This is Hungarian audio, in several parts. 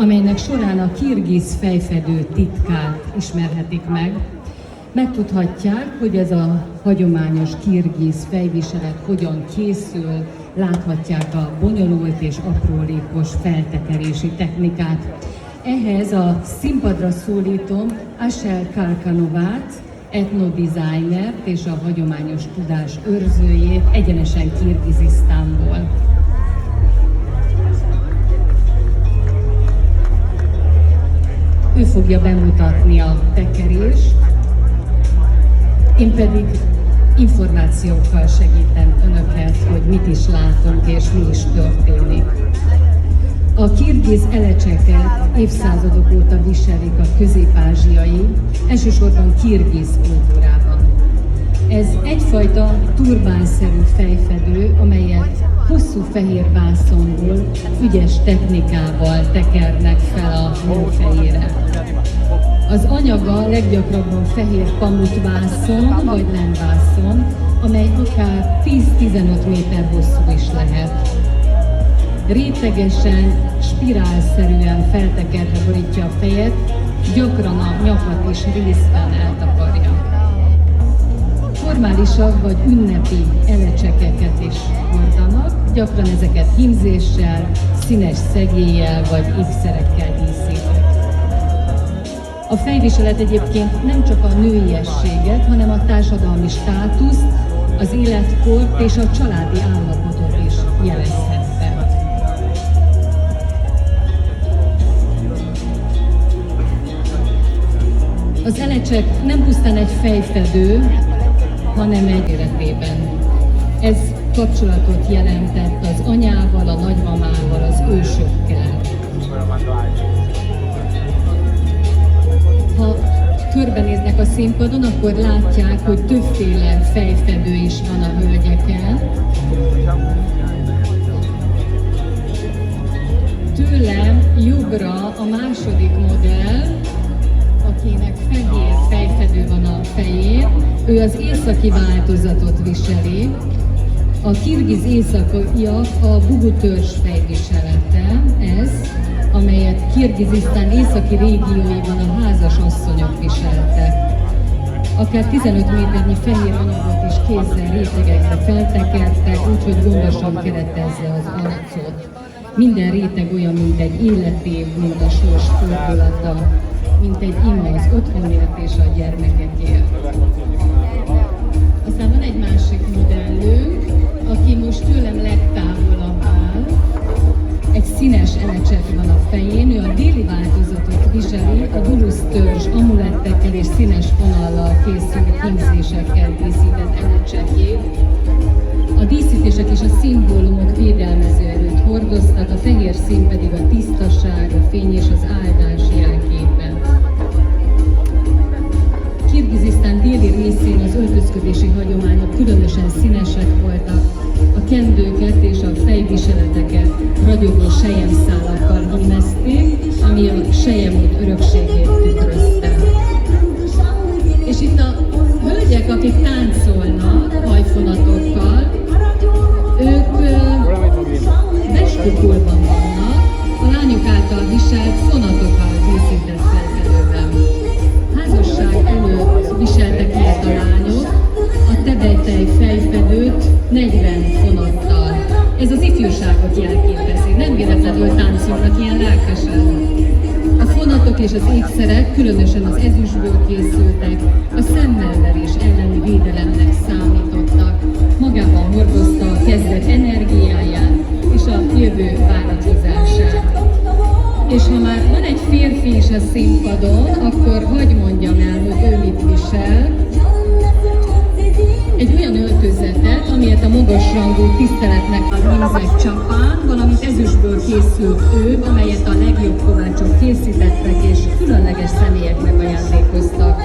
amelynek során a kirgiz fejfedő titkát ismerhetik meg. Megtudhatják, hogy ez a hagyományos kirgiz fejviselet hogyan készül, láthatják a bonyolult és aprólékos feltekerési technikát. Ehhez a színpadra szólítom Ashel Kalkanovát, etnodizájnert és a hagyományos tudás őrzőjét egyenesen Kirgizisztánból. Ő fogja bemutatni a tekerést, én pedig információkkal segítem önöket, hogy mit is látunk és mi is történik. A kirgiz elecseket évszázadok óta viselik a közép-ázsiai, elsősorban kirgiz kultúrában. Ez egyfajta turbánszerű fejfedő, amelyet hosszú fehér vászonból ügyes technikával tekernek fel a nő fejére. Az anyaga leggyakrabban fehér pamutvászon vagy lenvászon, amely akár 10-15 méter hosszú is lehet. Rétegesen, spirálszerűen feltekerve borítja a fejet, gyakran a nyakat is részben eltakarja. Formálisabb vagy ünnepi elecsekeket is hordanak, gyakran ezeket hímzéssel, színes szegéllyel vagy ékszerekkel díszítik. A fejviselet egyébként nem csak a nőiességet, hanem a társadalmi státuszt, az életkort és a családi állapotot is jelezhette. Az elecsek nem pusztán egy fejfedő, hanem egy életében. Ez kapcsolatot jelentett az anyával, a nagymamával, az ősökkel. Ha körbenéznek a színpadon, akkor látják, hogy többféle fejfedő is van a hölgyeken. Tőlem jobbra a második modell, akinek fehér fejfedő van a fején, ő az északi változatot viseli. A kirgiz északiak a bugu törzs fejviselete, ez, amelyet Kirgizisztán északi régióiban a házas asszonyok viseltek. Akár 15 méternyi fehér anyagot is kézzel rétegekre feltekertek, úgyhogy gondosan keretezze az arcot. Minden réteg olyan, mint egy életév, mint a sors fordulata, mint egy ima az otthonért és a gyermekekért. Aztán van egy másik modellünk, aki most tőlem legtávolabb áll. Egy színes elecset van a fején, ő a déli változatot viseli, a dulusz törzs amulettekkel és színes vonallal készült hímzésekkel díszített elecsekét. A díszítések és a szimbólumok védelmező erőt hordoztak, a fehér szín pedig a tisztaság, a fény és az áldás jelképe. Kirgizisztán déli részén az öltözködési hagyományok különösen színesek voltak, a kendőket és a fejviseleteket ragyogó selyemszálakkal hímezték, ami a selyemút örökségét tükrözte. És itt a hölgyek, akik táncolnak hajfonatokkal, ők veskukulban vannak, a lányok által viselt fonatokkal díszített felfedőben. Házasság előtt terdelytej fejfedőt 40 fonottal. Ez az ifjúságot jelképezi, nem véletlenül táncolnak ilyen lelkesen. A fonatok és az ékszerek különösen az ezüstből készültek, a szemmelverés elleni védelemnek számítottak, magában hordozta a kezdet energiáját és a jövő várakozását. És ha már van egy férfi is a színpadon, akkor hadd mondjam el, hogy ő mit visel. Egy olyan öltözetet, amilyet a magasrangú tiszteletnek a hímzett csapán, valamint ezüstből készült ő, amelyet a legjobb kovácsok készítettek és különleges személyeknek ajándékoztak.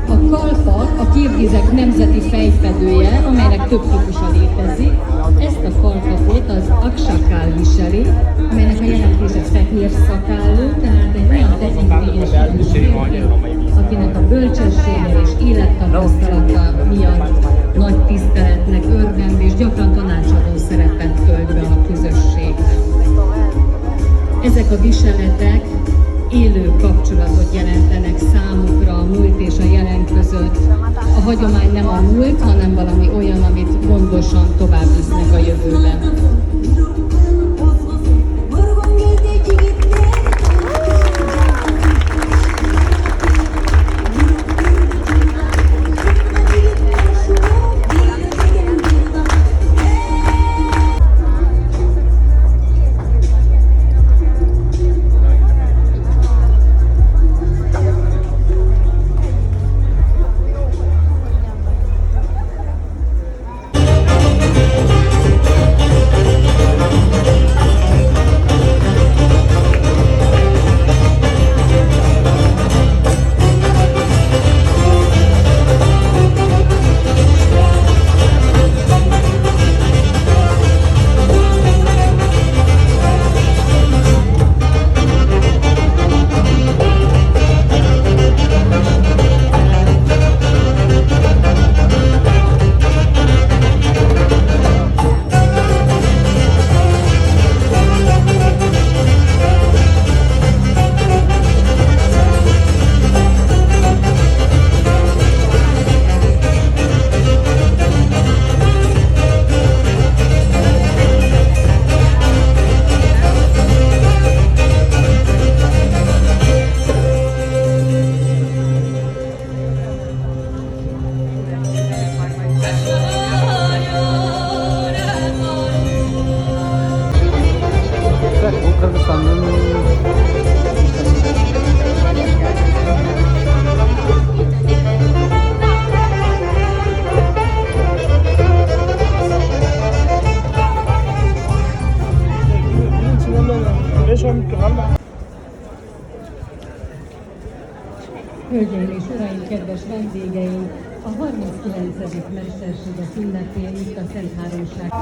A kalpak a kirgizek nemzeti fejfedője, amelynek több típusa létezik. Ezt a kalpakot az aksakál viseli, amelynek a jelentése fehér szakállú, tehát egy olyan tekintélyes férfi, akinek a bölcsessége és élettapasztalata miatt nagy tiszteletnek örvend és gyakran tanácsadó szerepet tölt be a közösségben. Ezek a viseletek élő kapcsolatot jelentenek számukra a múlt és a jelen között. A hagyomány nem a múlt, hanem valami olyan, amit gondosan tovább visznek a jövőben. Hölgyeim és uraim, kedves vendégeim! A 39. mesterséges ünnepén itt a Szent Háromság.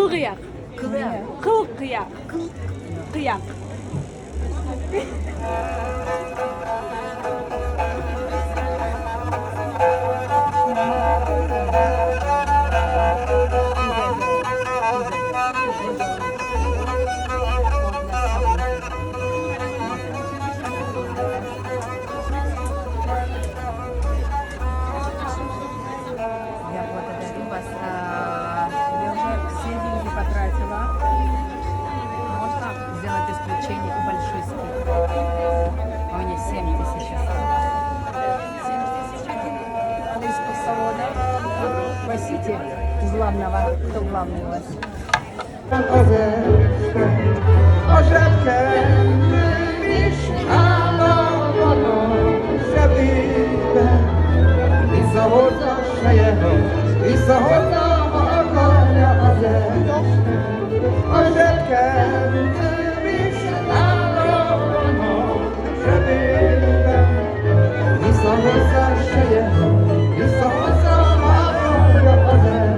Kıl kıyak. Kıl kıyak. Kıyak. Я благодарю вас. Я уже все деньги потратила. Можно сделать исключение у большой скидки? У меня 7 тысяч. 7 тысяч один из салона. Просите главного. Кто главный у вас? Az este a zsebkendőm is állam van a zsebében. Visszahozza sejemet, visszahozza, ha akarja az este. A zsebkendőm is állam van a zsebében. Visszahozza sejemet, visszahozza, ha akarja az este.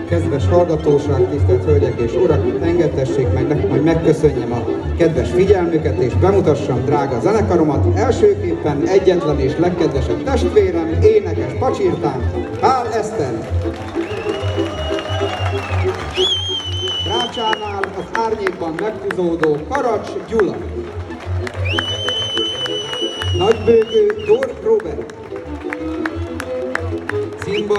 Kedves hallgatóság, tisztelt Hölgyek és Urak, engedtessék meg, hogy megköszönjem a kedves figyelmüket és bemutassam drága zenekaromat. Elsőképpen egyetlen és legkedvesebb testvérem, énekes pacsirtám, Pál Eszter. Rácsánál az árnyékban megtuzódó Karacs Gyula. Nagybőgő Dór Robert. Színba